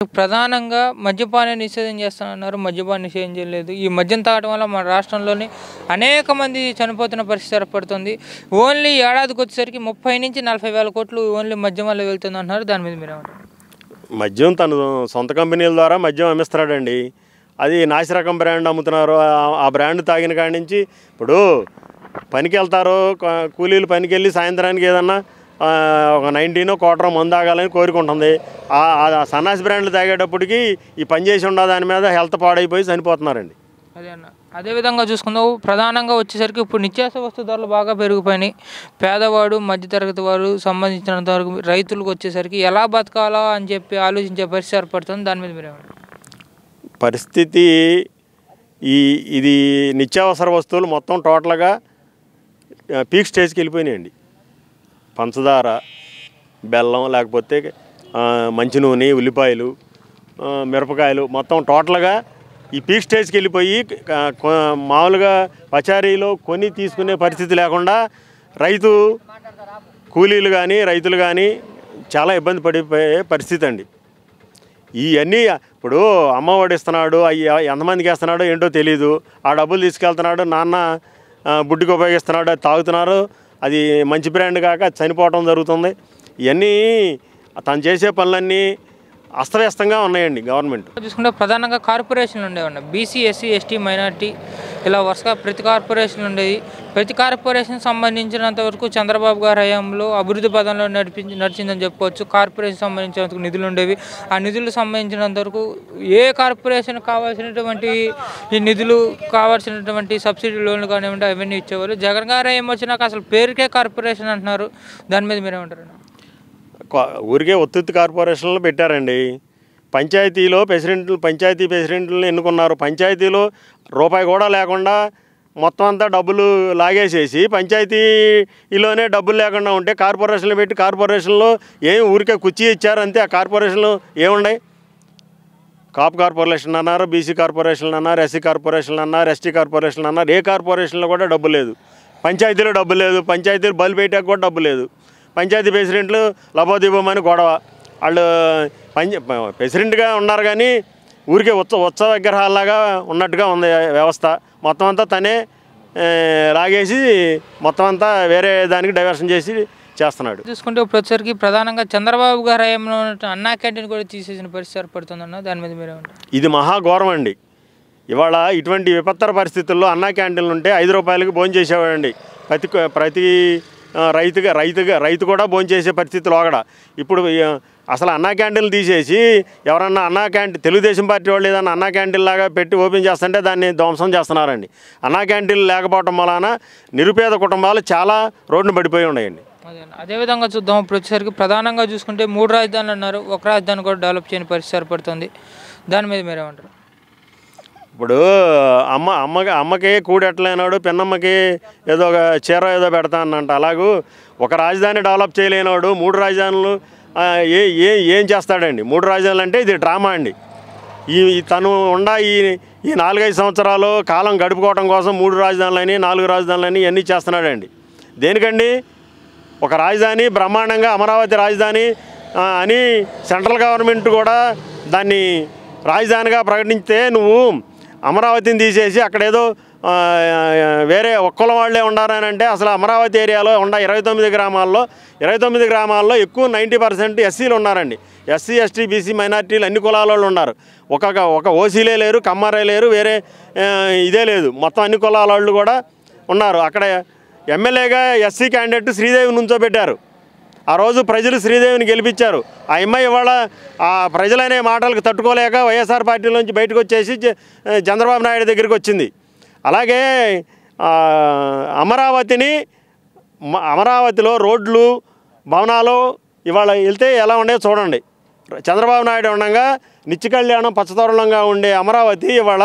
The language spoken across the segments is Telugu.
ప్రధానంగా మద్యపానం నిషేధం చేస్తానన్నారు. మద్యపానం నిషేధం చేయలేదు. ఈ మద్యం తాగడం వల్ల మన రాష్ట్రంలోని అనేక మంది చనిపోతున్న పరిస్థితి ఏర్పడుతుంది. ఓన్లీ ఏడాదికి వచ్చేసరికి 30 నుంచి 40 వేల కోట్లు ఓన్లీ మద్యం వల్ల వెళ్తుంది అంటున్నారు. దాని మీద మీరేమంటారు? మద్యం తను సొంత కంపెనీల ద్వారా మద్యం అమ్మిస్తున్నాడండి. అది నాసిరకం బ్రాండ్ అమ్ముతున్నారు. ఆ బ్రాండ్ తాగిన కాడి నుంచి ఇప్పుడు పనికి వెళ్తారు, కూలీలు పనికి వెళ్ళి సాయంత్రానికి ఏదన్నా ఒక 19 క్వార్టర్ మందు తాగాలని కోరుకుంటుంది. ఆ సన్నాసి బ్రాండ్లు తాగేటప్పటికి ఈ పని చేసి ఉన్న దాని మీద హెల్త్ పాడైపోయి చనిపోతున్నారండి. అదే అన్న, అదేవిధంగా చూసుకుందాం, ప్రధానంగా వచ్చేసరికి ఇప్పుడు నిత్యావసర వస్తు ధరలు బాగా పెరిగిపోయినాయి. పేదవాడు మధ్యతరగతి వారు సంబంధించినంత వరకు రైతులకు వచ్చేసరికి ఎలా బతకాలా అని చెప్పి ఆలోచించే పరిస్థితి ఏర్పడుతుంది. దాని మీద మీరేమంటారు? పరిస్థితి ఇది నిత్యావసర వస్తువులు మొత్తం టోటల్గా పీక్ స్టేజ్కి వెళ్ళిపోయినాయండి. పంచదార, బెల్లం, లేకపోతే మంచి నూనె, ఉల్లిపాయలు, మిరపకాయలు మొత్తం టోటల్గా ఈ పీక్ స్టేజ్కి వెళ్ళిపోయి మామూలుగా పచారీలో కొని తీసుకునే పరిస్థితి లేకుండా కూలీలు కానీ రైతులు కానీ చాలా ఇబ్బంది పడిపోయే పరిస్థితి అండి. ఇవన్నీ ఇప్పుడు అమ్మఒడి ఇస్తున్నాడు, అవి ఎంతమందికి వేస్తున్నాడో ఏంటో తెలీదు. ఆ డబ్బులు తీసుకెళ్తున్నాడు, నాన్న బుడ్డికి ఉపయోగిస్తున్నాడు, అది తాగుతున్నారు. అది మంచి బ్రాండ్ కాక చనిపోవటం జరుగుతుంది. ఇవన్నీ తను చేసే పనులన్నీ అస్తవ్యస్తంగా ఉన్నాయండి. గవర్నమెంట్ చూసుకుంటే ప్రధానంగా కార్పొరేషన్లు ఉండేవన్న బీసీ, ఎస్సీ, ఎస్టీ, మైనార్టీ ఇలా వరుసగా ప్రతి కార్పొరేషన్లు ఉండేవి. ప్రతి కార్పొరేషన్ సంబంధించినంత వరకు చంద్రబాబు గారి హయాంలో అభివృద్ధి పదంలో నడిచిందని చెప్పుకోవచ్చు. కార్పొరేషన్ సంబంధించినంత నిధులు ఉండేవి. ఆ నిధులకు సంబంధించినంత వరకు ఏ కార్పొరేషన్ కావాల్సినటువంటి ఈ నిధులు కావాల్సినటువంటి సబ్సిడీ లోన్లు కానివ్వండి అవన్నీ ఇచ్చేవారు. జగన్ గారు ఏమొచ్చినాక అసలు పేరుకే కార్పొరేషన్ అంటున్నారు. దాని మీద మీరేమంటారు? ఊరికే ఒత్తిడి కార్పొరేషన్లు పెట్టారండి. పంచాయతీ ప్రెసిడెంట్లను ఎన్నుకున్నారు. పంచాయతీలో రూపాయి కూడా లేకుండా మొత్తం అంతా డబ్బులు లాగేసేసి పంచాయతీలోనే డబ్బులు లేకుండా ఉంటే కార్పొరేషన్లు పెట్టి కార్పొరేషన్లో ఊరికే కుర్చీ ఇచ్చారు అంతే. ఆ కార్పొరేషన్లు ఏమున్నాయి? కాపు కార్పొరేషన్ అన్నారు, బీసీ కార్పొరేషన్లు అన్నారు, ఎస్సీ కార్పొరేషన్లు అన్నారు, ఎస్టీ కార్పొరేషన్లు అన్నారు. ఏ కార్పొరేషన్లో కూడా డబ్బు లేదు. పంచాయతీలో డబ్బు లేదు. పంచాయతీలు బలు పెట్టాక కూడా డబ్బు లేదు. పంచాయతీ ప్రెసిడెంట్లు లబోదీపమని గొడవ. వాళ్ళు ప్రెసిడెంట్గా ఉన్నారు కానీ ఊరికే ఉత్సవ విగ్రహాల్లాగా ఉన్నట్టుగా ఉంది వ్యవస్థ. మొత్తం అంతా తనే లాగేసి మొత్తం అంతా వేరే దానికి డైవర్షన్ చేస్తున్నాడు. చూసుకుంటే ఇప్పుడు వచ్చేసరికి ప్రధానంగా చంద్రబాబు గారు హయాంలో అన్నా క్యాంటీన్ కూడా తీసేసిన పరిస్థితి ఏర్పడుతుందన్న. దాని మీద మీరేమంటారు? ఇది మహాఘోరం అండి. ఇవాళ ఇటువంటి విపత్తర పరిస్థితుల్లో అన్నా క్యాంటీన్లు ఉంటే 5 రూపాయలకి భోజనం చేసేవాడండి. ప్రతి రైతు కూడా భోంచేసే పరిస్థితులు ఒకడ. ఇప్పుడు అసలు అన్నా క్యాంటీన్లు తీసేసి ఎవరన్నా తెలుగుదేశం పార్టీ వాళ్ళు ఏదన్నా అన్నా క్యాంటీన్ లాగా పెట్టి ఓపెన్ చేస్తుంటే దాన్ని ధ్వంసం చేస్తున్నారండి. అన్నా క్యాంటీన్లు లేకపోవడం వలన నిరుపేద కుటుంబాలు చాలా రోడ్డున పడిపోయి ఉన్నాయండి. అదేవిధంగా చూద్దాం, ఇప్పుడు వచ్చేసరికి ప్రధానంగా చూసుకుంటే 3 రాజధానులు అన్నారు. ఒక రాజధాని కూడా డెవలప్ చేయని పరిస్థితి ఏర్పడుతుంది. దాని మీద మీరేమంటారు? ఇప్పుడు అమ్మకి కూడెట్టలేనాడు, పిన్నమ్మకి ఏదో ఒక చీర ఏదో పెడతానంట. అలాగూ ఒక రాజధాని డెవలప్ చేయలేనాడు 3 రాజధానులు ఏం చేస్తాడండి? 3 రాజధానులు అంటే ఇది డ్రామా అండి. తను ఈ 4-5 సంవత్సరాలు కాలం గడుపుకోవడం కోసం 3 రాజధానులని 4 రాజధానులని ఇవన్నీ చేస్తున్నాడండి. దేనికండి? ఒక రాజధాని బ్రహ్మాండంగా అమరావతి రాజధాని అని సెంట్రల్ గవర్నమెంట్ కూడా దాన్ని రాజధానిగా ప్రకటించితే నువ్వు అమరావతిని తీసేసి అక్కడేదో వేరే ఒక్కల వాళ్ళే ఉండారని అంటే అసలు అమరావతి ఏరియాలో 29 గ్రామాల్లో ఎక్కువ 90% ఎస్సీలు ఉన్నారండి. ఎస్సీ, ఎస్టీ, బీసీ, మైనార్టీలు అన్ని కులాల వాళ్ళు ఉన్నారు. ఒక ఓసీలే లేరు, కమ్మారే లేరు, వేరే ఇదే లేదు. మొత్తం అన్ని కులాల వాళ్ళు కూడా ఉన్నారు. అక్కడ ఎమ్మెల్యేగా ఎస్సీ క్యాండిడేట్ శ్రీదేవి నుంచోబెట్టారు. ఆ రోజు ప్రజలు శ్రీదేవిని గెలిపించారు. ఆ అమ్మాయి ఇవాళ ఆ ప్రజలనే మాటలకు తట్టుకోలేక వైఎస్ఆర్ పార్టీలోంచి బయటకు వచ్చేసి చంద్రబాబు నాయుడు దగ్గరికి వచ్చింది. అలాగే అమరావతిలో రోడ్లు, భవనాలు ఇవాళ వెళ్తే ఎలా ఉండేవి చూడండి. చంద్రబాబు నాయుడు ఉండగా నిత్య కళ్యాణం పచ్చతోరణంగా ఉండే అమరావతి ఇవాళ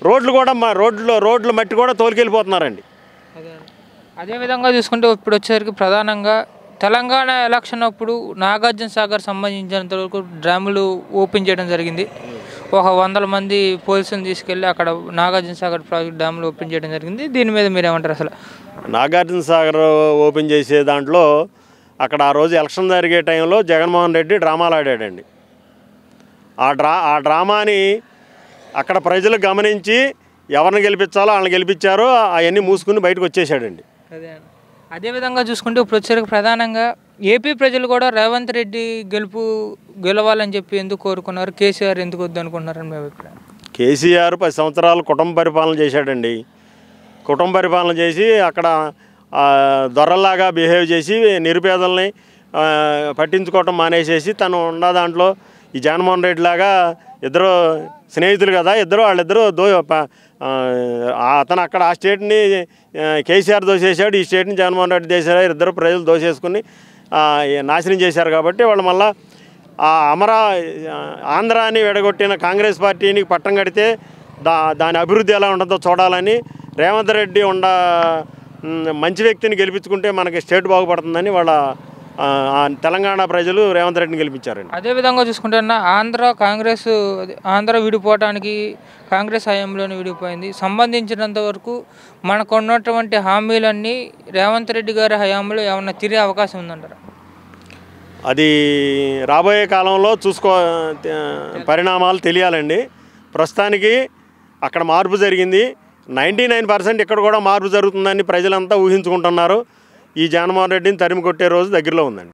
రోడ్లు మట్టి కూడా తోలుకెళ్ళిపోతున్నారండి. అదేవిధంగా చూసుకుంటే ఇప్పుడు వచ్చేసరికి ప్రధానంగా తెలంగాణ ఎలక్షన్ అప్పుడు నాగార్జున సాగర్ సంబంధించినంత వరకు డ్యాములు ఓపెన్ చేయడం జరిగింది. ఒక 100 మంది పోలీసులను తీసుకెళ్ళి అక్కడ నాగార్జున సాగర్ ప్రాజెక్ట్ డ్యాములు ఓపెన్ చేయడం జరిగింది. దీని మీద మీరేమంటారు? అసలు నాగార్జున సాగర్ ఓపెన్ చేసే దాంట్లో అక్కడ ఆ రోజు ఎలక్షన్ జరిగే టైంలో జగన్మోహన్ రెడ్డి డ్రామాలు ఆడాడండి. ఆ డ్రామాని అక్కడ ప్రజలు గమనించి ఎవరిని గెలిపించాలో వాళ్ళని గెలిపించారో అవన్నీ మూసుకుని బయటకు వచ్చేసాడండి. అదేవిధంగా చూసుకుంటే ఇప్పుడు వచ్చేసరికి ప్రధానంగా ఏపీ ప్రజలు కూడా రేవంత్ రెడ్డి గెలవాలని చెప్పి ఎందుకు కోరుకున్నారు, కేసీఆర్ ఎందుకు వద్దు అనుకుంటున్నారని మీ అభిప్రాయం? కేసీఆర్ 10 సంవత్సరాలు కుటుంబ పరిపాలన చేశాడండి. కుటుంబ పరిపాలన చేసి అక్కడ దొరల్లాగా బిహేవ్ చేసి నిరుపేదల్ని పట్టించుకోవటం మానేసేసి తను ఉన్న దాంట్లో ఈ జగన్మోహన్ రెడ్డి లాగా ఇద్దరు స్నేహితులు కదా, వాళ్ళిద్దరూ అతను అక్కడ ఆ స్టేట్ని కేసీఆర్ దోసేసాడు, ఈ స్టేట్ని జగన్మోహన్ రెడ్డి చేశారు. ఇద్దరు ప్రజలు దోసేసుకుని నాశనం చేశారు. కాబట్టి వాళ్ళు మళ్ళీ ఆంధ్రాని విడగొట్టిన కాంగ్రెస్ పార్టీని పట్టం కడితే దాని అభివృద్ధి ఎలా ఉంటుందో చూడాలని రేవంత్ రెడ్డి మంచి వ్యక్తిని గెలిపించుకుంటే మనకి స్టేట్ బాగుపడుతుందని వాళ్ళ తెలంగాణ ప్రజలు రేవంత్ రెడ్డిని గెలిపించారండి. అదేవిధంగా చూసుకుంటే ఆంధ్ర విడిపోవటానికి కాంగ్రెస్ హయాంలోనే విడిపోయింది. సంబంధించినంత వరకు మనకు ఉన్నటువంటి హామీలన్నీ రేవంత్ రెడ్డి గారి హయాంలో ఏమన్నా తిరిగే అవకాశం ఉందంటారా? అది రాబోయే కాలంలో పరిణామాలు తెలియాలండి. ప్రస్తుతానికి అక్కడ మార్పు జరిగింది. 99% ఇక్కడ కూడా మార్పు జరుగుతుందని ప్రజలంతా ఊహించుకుంటున్నారు. ఈ జగన్మోహన్ రెడ్డిని తరిమి కొట్టే రోజు దగ్గరలో ఉందండి.